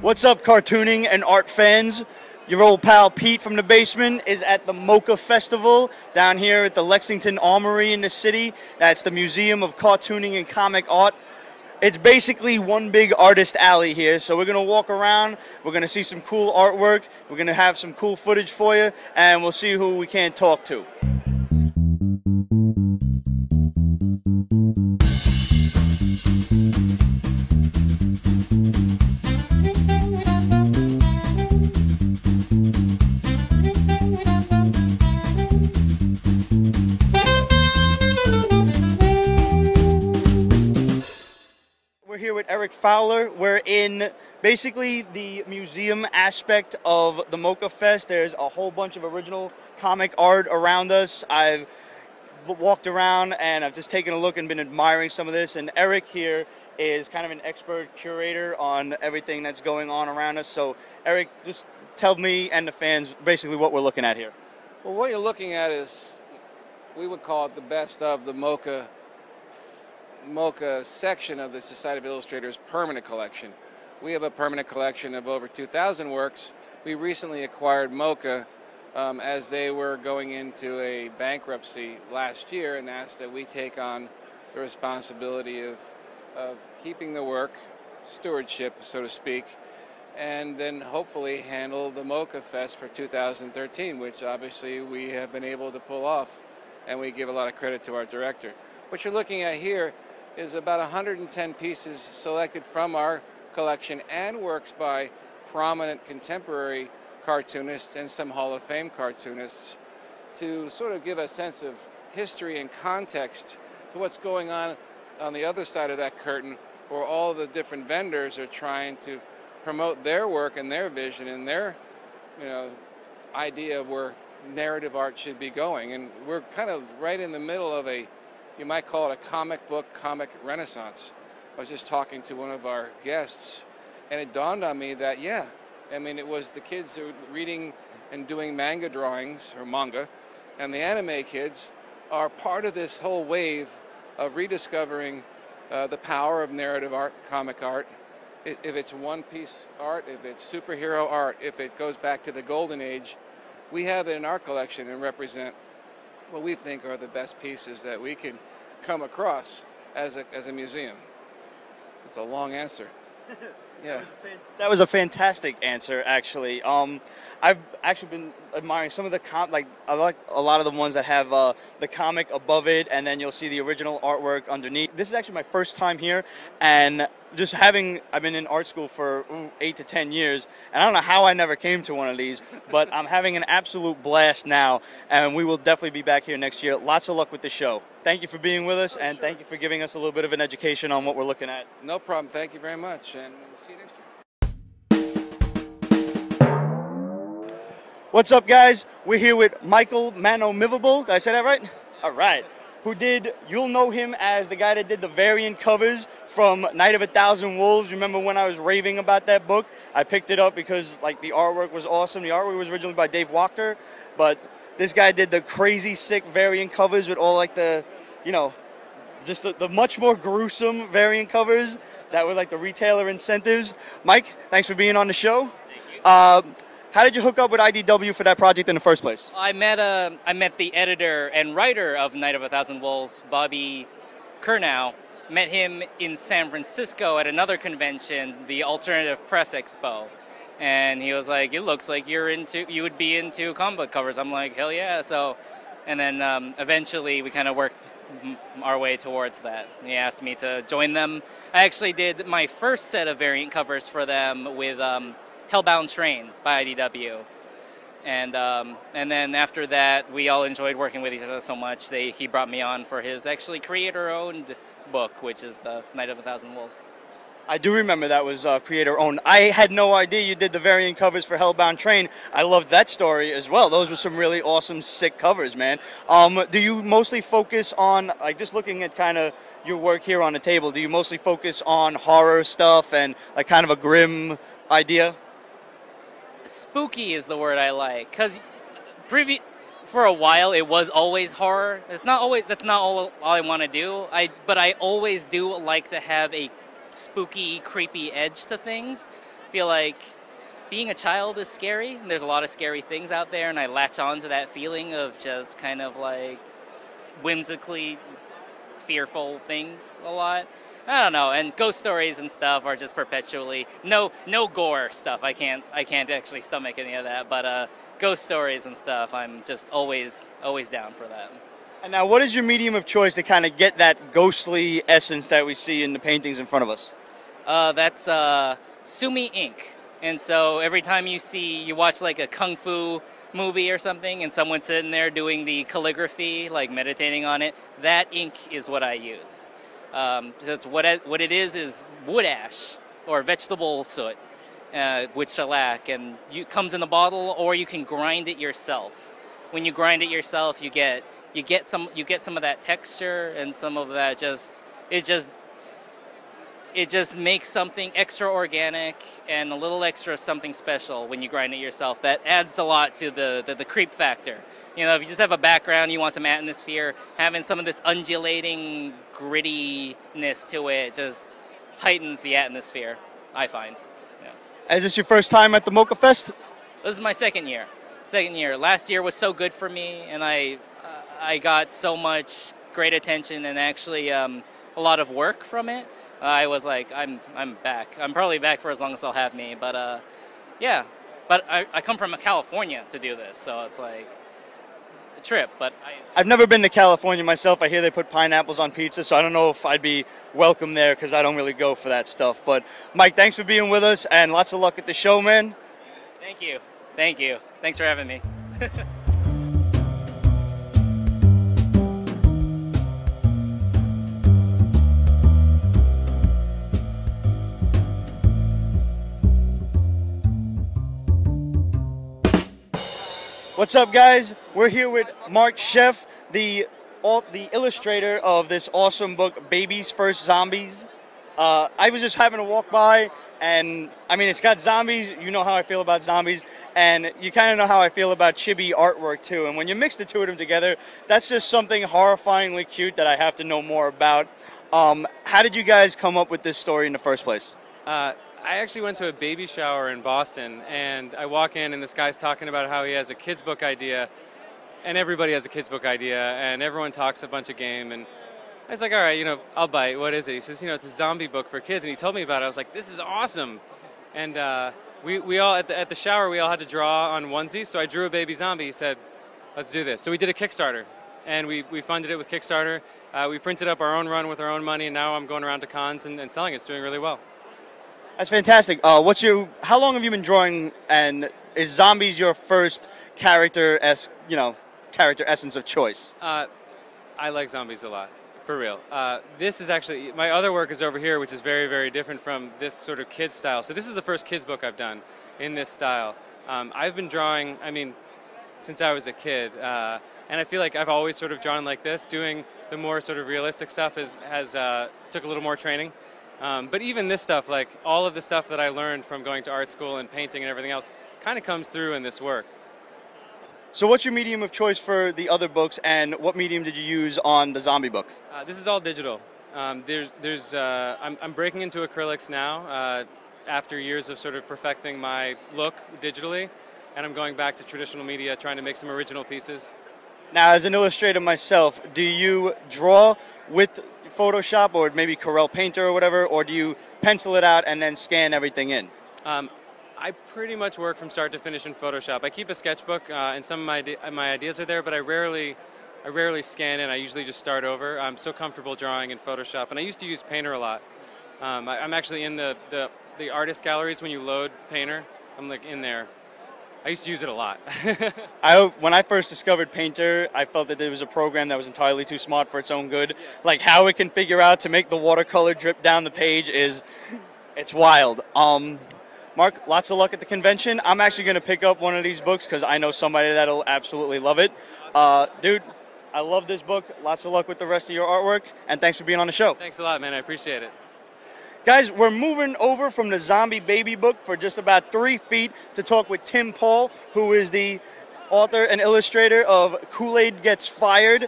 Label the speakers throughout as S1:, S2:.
S1: What's up, cartooning and art fans? Your old pal Pete from the basement is at the MoCCA Festival down here at the Lexington Armory in the city. That's the Museum of Cartooning and Comic Art. It's basically one big artist alley here, so we're going to walk around, we're going to see some cool artwork, we're going to have some cool footage for you, and we'll see who we can talk to. We're here with Eric Fowler. We're in basically the museum aspect of the MoCCA Fest. There's a whole bunch of original comic art around us. I've walked around and I've just taken a look and been admiring some of this. And Eric here is kind of an expert curator on everything that's going on around us. So Eric, just tell me and the fans basically what we're looking at here.
S2: Well, what you're looking at is, we would call it the best of the MoCCA section of the Society of Illustrators permanent collection. We have a permanent collection of over 2,000 works. We recently acquired MoCCA as they were going into a bankruptcy last year and asked that we take on the responsibility of keeping the work, stewardship, so to speak, and then hopefully handle the MoCCA Fest for 2013, which obviously we have been able to pull off, and we give a lot of credit to our director. What you're looking at here is about 110 pieces selected from our collection and works by prominent contemporary cartoonists and some Hall of Fame cartoonists to sort of give a sense of history and context to what's going on the other side of that curtain, where all the different vendors are trying to promote their work and their vision and their idea of where narrative art should be going. And we're kind of right in the middle of you might call it a comic renaissance. I was just talking to one of our guests, and it dawned on me that, it was the kids who were reading and doing manga drawings, or manga, and the anime kids are part of this whole wave of rediscovering the power of narrative art, comic art. If it's one-piece art, if it's superhero art, if it goes back to the golden age, we have it in our collection and represent what we think are the best pieces that we can come across as a museum. It's a long answer. Yeah.
S1: That was a fantastic answer, actually. I've actually been admiring some of the I like a lot of the ones that have the comic above it, and then you'll see the original artwork underneath. This is actually my first time here, and I've been in art school for 8 to 10 years, and I don't know how I never came to one of these, but I'm having an absolute blast now, and we will definitely be back here next year. Lots of luck with the show. Thank you for being with us, and thank you for giving us a little bit of an education on what we're looking at.
S2: No problem. Thank you very much, and we'll see you next year.
S1: What's up, guys? We're here with Manomivibul. Did I say that right? All right. You'll know him as the guy that did the variant covers from Night of a Thousand Wolves. Remember when I was raving about that book? I picked it up because the artwork was awesome. The artwork was originally by Dave Wachter, but this guy did the crazy sick variant covers with all the much more gruesome variant covers that were the retailer incentives. Mike, thanks for being on the show. Thank you. How did you hook up with IDW for that project in the first place?
S3: I met the editor and writer of Night of a Thousand Wolves, Bobby Curnow. Met him in San Francisco at another convention, the Alternative Press Expo. And he was like, "It looks like you would be into comic book covers." I'm like, "Hell yeah." And then eventually we kind of worked our way towards that. He asked me to join them. I actually did my first set of variant covers for them with Hellbound Train by IDW, and then after that we all enjoyed working with each other so much he brought me on for his actually creator-owned book, which is the Night of a Thousand Wolves.
S1: I do remember that was creator-owned. I had no idea you did the variant covers for Hellbound Train. I loved that story as well. Those were some really awesome, sick covers, man. Do you mostly focus on, just looking at kind of your work here on the table, do you mostly focus on horror stuff and kind of a grim idea?
S3: Spooky is the word I like, because for a while it was always horror. That's not all I want to do. But I always do like to have a spooky, creepy edge to things. feel like being a child is scary. There's a lot of scary things out there, and I latch on to that feeling of just kind of like whimsically fearful things a lot. I don't know, and ghost stories and stuff are just perpetually no gore stuff. I can't actually stomach any of that, but ghost stories and stuff, I'm just always down for that.
S1: And now, what is your medium of choice to kind of get that ghostly essence that we see in the paintings in front of us?
S3: That's Sumi ink. And so every time you watch like a kung fu movie or something, and someone's sitting there doing the calligraphy, like meditating on it, that ink is what I use. That's what it is wood ash or vegetable soot with shellac, and it comes in a bottle, or you can grind it yourself. When you grind it yourself, you get some of that texture and some of that it just makes something extra organic and a little extra something special when you grind it yourself. That adds a lot to the creep factor. You know, if you just have a background, you want some atmosphere, having some of this undulating grittiness to it just heightens the atmosphere, I find. Yeah.
S1: Is this your first time at the MoCCA Fest?
S3: This is my second year. Last year was so good for me, and I got so much great attention and actually a lot of work from it. I was like, I'm back. I'm probably back for as long as they'll have me. But yeah. But I come from California to do this, so it's like a trip. But
S1: I've never been to California myself. I hear they put pineapples on pizza, so I don't know if I'd be welcome there because I don't really go for that stuff. But Mike, thanks for being with us, and lots of luck at the show, man.
S3: Thank you. Thanks for having me.
S1: What's up, guys? We're here with Marc Scheff, the illustrator of this awesome book, Baby's First Zombies. I was just having to walk by, and I mean, it's got zombies. You know how I feel about zombies, and you kind of know how I feel about chibi artwork too. And when you mix the two of them together, that's just something horrifyingly cute that I have to know more about. How did you guys come up with this story in the first place?
S4: I actually went to a baby shower in Boston, and I walk in, and this guy's talking about how he has a kid's book idea, and everybody has a kid's book idea, and everyone talks a bunch of game, and I was like, all right, I'll bite. What is it? He says, it's a zombie book for kids, and he told me about it. I was like, this is awesome. And we all, at the shower, we all had to draw on onesies, so I drew a baby zombie. He said, let's do this. So we did a Kickstarter, and we funded it with Kickstarter. We printed up our own run with our own money, and now I'm going around to cons and selling it. It's doing really well.
S1: That's fantastic. How long have you been drawing, and is zombies your first character essence of choice?
S4: I like zombies a lot, for real. This is actually, my other work is over here, which is very, very different from this sort of kid style. So this is the first kids book I've done in this style. I've been drawing, since I was a kid, and I feel like I've always sort of drawn like this. Doing the more sort of realistic stuff took a little more training. But even this stuff, like all of the stuff that I learned from going to art school and painting and everything else, kind of comes through in this work.
S1: So what's your medium of choice for the other books, and what medium did you use on the zombie book?
S4: This is all digital. I'm breaking into acrylics now after years of sort of perfecting my look digitally, and I'm going back to traditional media, trying to make some original pieces.
S1: Now, as an illustrator myself, do you draw with Photoshop or maybe Corel Painter or whatever, or do you pencil it out and then scan everything in?
S4: I pretty much work from start to finish in Photoshop. I keep a sketchbook, and some of my ideas are there, but I rarely scan in. I usually just start over. I'm so comfortable drawing in Photoshop, and I used to use Painter a lot. I'm actually in the artist galleries when you load Painter. I'm like in there. I used to use it a lot.
S1: When I first discovered Painter, I felt that there was a program that was entirely too smart for its own good. Like how it can figure out to make the watercolor drip down the page it's wild. Marc, lots of luck at the convention. I'm actually going to pick up one of these books because I know somebody that'll absolutely love it. Dude, I love this book. Lots of luck with the rest of your artwork, and thanks for being on the show.
S4: Thanks a lot, man. I appreciate it.
S1: Guys, we're moving over from the Zombie Baby book for just about 3 feet to talk with Tim Paul, who is the author and illustrator of Kool-Aid Gets Fired.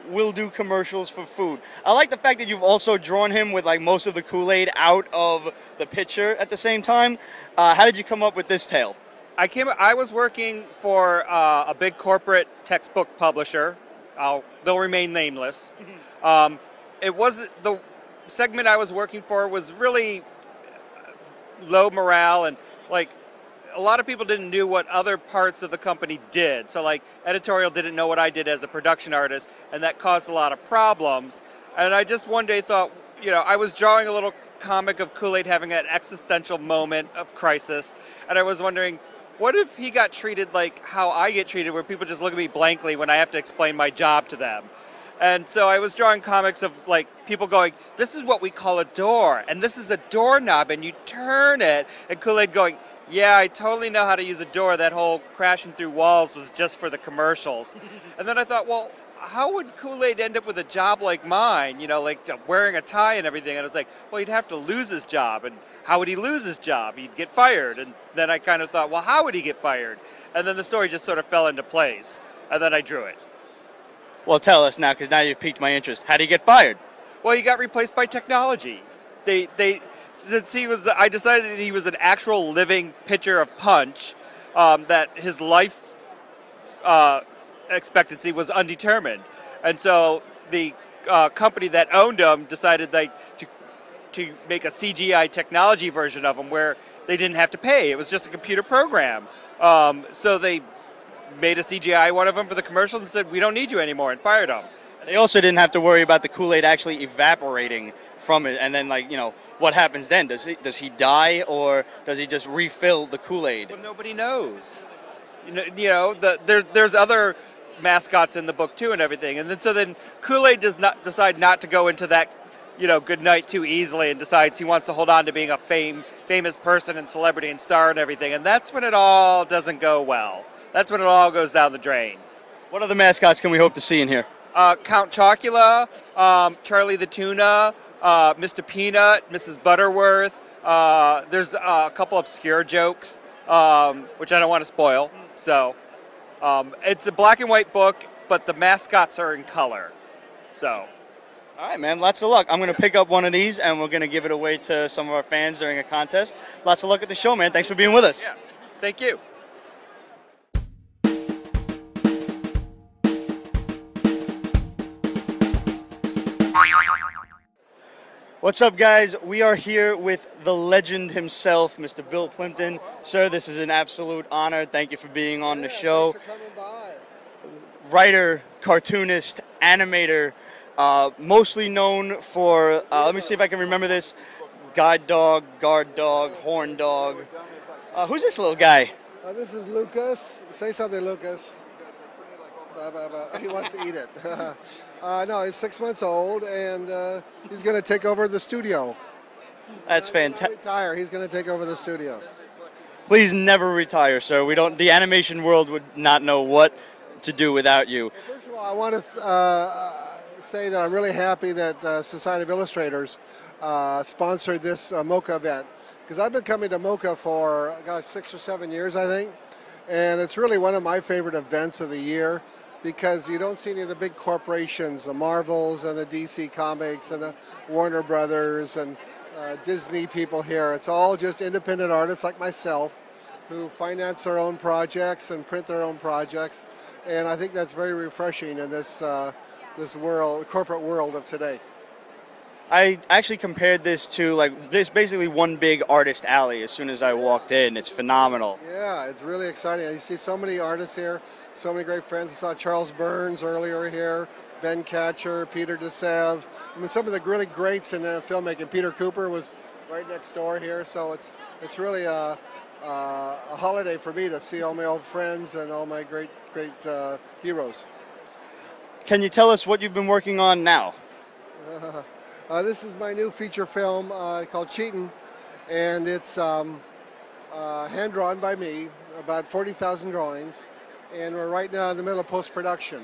S1: will do commercials for food. I like the fact that you've also drawn him with like most of the Kool-Aid out of the picture at the same time. How did you come up with this tale?
S5: I was working for a big corporate textbook publisher. They'll remain nameless. It was the segment I was working for was really low morale, and like a lot of people didn't know what other parts of the company did. So like editorial didn't know what I did as a production artist, and that caused a lot of problems. And I just one day thought, I was drawing a little comic of Kool-Aid having an existential moment of crisis, and I was wondering, what if he got treated like how I get treated, where people just look at me blankly when I have to explain my job to them? And so I was drawing comics of like people going, this is what we call a door, and this is a doorknob, and you turn it, and Kool-Aid going, yeah, I totally know how to use a door. That whole crashing through walls was just for the commercials. And then I thought, well, how would Kool-Aid end up with a job like mine, like wearing a tie and everything? And I was like, well, he'd have to lose his job. And how would he lose his job? He'd get fired. And then I kind of thought, well, how would he get fired? And then the story just sort of fell into place. And then I drew it.
S1: Well, tell us now, because now you've piqued my interest. How did he get fired?
S5: Well, he got replaced by technology. Since I decided he was an actual living pitcher of punch, that his life expectancy was undetermined, and so the company that owned him decided to make a CGI technology version of him where they didn't have to pay. It was just a computer program. So they made a CGI one of them for the commercials and said, we don't need you anymore, and fired him.
S1: They also didn't have to worry about the Kool-Aid actually evaporating from it, and then what happens then? Does he die, or does he just refill the Kool-Aid?
S5: Well, nobody knows. There's other mascots in the book too and everything, and then Kool-Aid does not decide not to go into that good night too easily, and decides he wants to hold on to being a famous person and celebrity and star and everything, and that's when it all doesn't go well. That's when it all goes down the drain.
S1: What other mascots can we hope to see in here?
S5: Count Chocula, Charlie the Tuna, Mr. Peanut, Mrs. Butterworth. There's a couple obscure jokes, which I don't want to spoil. So it's a black and white book, but the mascots are in color. So.
S1: All right, man. Lots of luck. I'm going to pick up one of these, and we're going to give it away to some of our fans during a contest. Lots of luck at the show, man. Thanks for being with us.
S5: Yeah. Thank you.
S1: What's up, guys? We are here with the legend himself, Mr. Bill Pemberton. Sir, this is an absolute honor. Thank you for being on the show.
S6: Thanks for coming by.
S1: Writer, cartoonist, animator, mostly known for, let me see if I can remember this, guide dog, guard dog, horn dog. Who's this little guy?
S6: This is Lucas. Say something, Lucas. He wants to eat it. No, he's 6 months old, and he's going to take over the studio.
S1: That's fantastic.
S6: Retire. He's going to take over the studio.
S1: Please never retire, sir. The animation world would not know what to do without you.
S6: First of all, I want to say that I'm really happy that Society of Illustrators sponsored this MoCCA event, because I've been coming to MoCCA for 6 or 7 years, I think, and it's really one of my favorite events of the year, because you don't see any of the big corporations, the Marvels and the DC Comics and the Warner Brothers and Disney people here. It's all just independent artists like myself who finance their own projects and print their own projects, and I think that's very refreshing in this corporate world of today.
S1: I actually compared this to this basically one big artist alley as soon as I walked in. It's phenomenal.
S6: Yeah, it's really exciting. You see so many artists here, so many great friends. I saw Charles Burns earlier here, Ben Catcher, Peter DeSev. I mean, some of the really greats in filmmaking. Peter Cooper was right next door here, so it's really a holiday for me to see all my old friends and all my great heroes.
S1: Can you tell us what you've been working on now?
S6: This is my new feature film called Cheatin', and it's hand-drawn by me, about 40,000 drawings, and we're right now in the middle of post-production.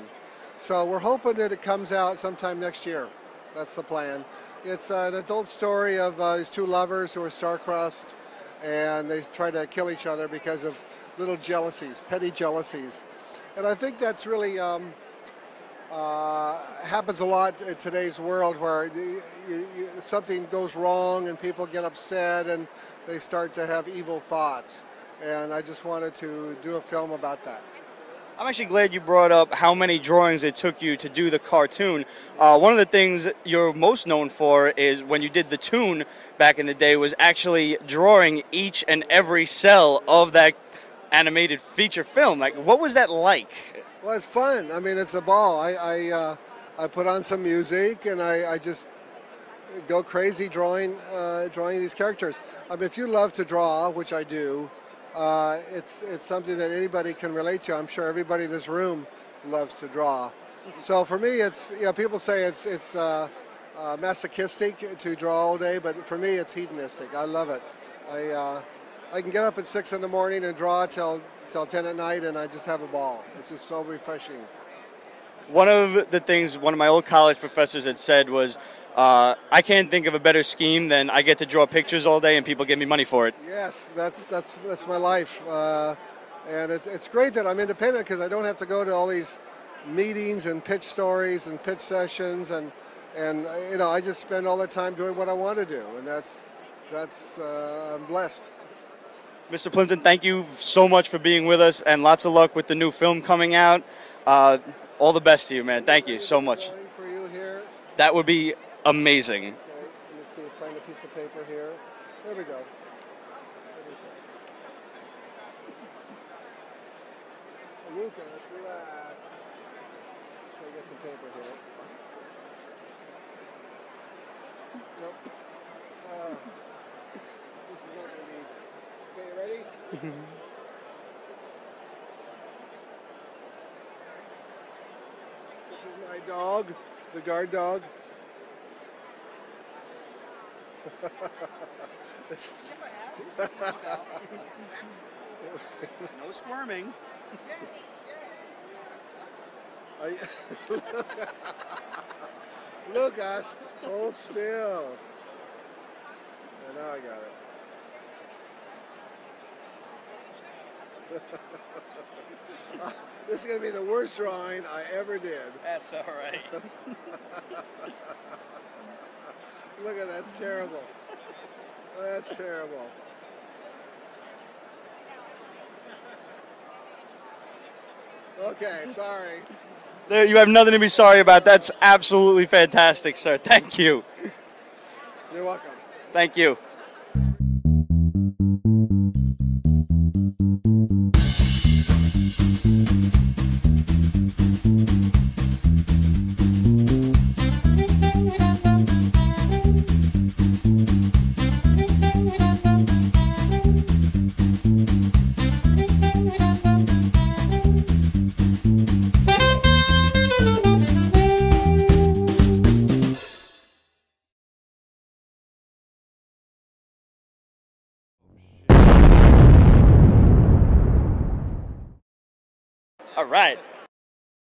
S6: So we're hoping that it comes out sometime next year. That's the plan. It's an adult story of these two lovers who are star-crossed, and they try to kill each other because of little jealousies, petty jealousies. And I think that's really happens a lot in today's world where something goes wrong and people get upset and they start to have evil thoughts. And I just wanted to do a film about that.
S1: I'm actually glad you brought up how many drawings it took you to do the cartoon. One of the things you're most known for is when you did the Toon back in the day was actually drawing each and every cell of that animated feature film. Like, what was that like?
S6: Well, it's fun. I mean, it's a ball. I put on some music and I just go crazy drawing these characters. I mean, if you love to draw, which I do, it's something that anybody can relate to. I'm sure everybody in this room loves to draw. So for me, it's people say it's masochistic to draw all day, but for me, it's hedonistic. I love it. I can get up at 6 in the morning and draw till 10 at night, and I just have a ball. It's just so refreshing.
S1: One of the things one of my old college professors had said was, I can't think of a better scheme than I get to draw pictures all day and people give me money for it.
S6: Yes, that's my life. And it's great that I'm independent because I don't have to go to all these meetings and pitch stories and pitch sessions, and I just spend all the time doing what I want to do, and that's I'm blessed.
S1: Mr. Pympton, thank you so much for being with us, and lots of luck with the new film coming out. All the best to you, man. Thank you so much.
S6: For you here.
S1: That would be amazing.
S6: Okay, let me see, find a piece of paper here. There we go. What is it? Lucas, relax. So I get some paper here. Nope. This is not going to be easy. Okay, you ready? This is my dog, the guard dog.
S1: No squirming.
S6: Lucas, hold still. And now I got it. This is going to be the worst drawing I ever did.
S1: That's all right.
S6: Look at that, that's terrible. That's terrible. Okay, sorry.
S1: There, you have nothing to be sorry about. That's absolutely fantastic, sir. Thank you.
S6: You're welcome.
S1: Thank you. All right.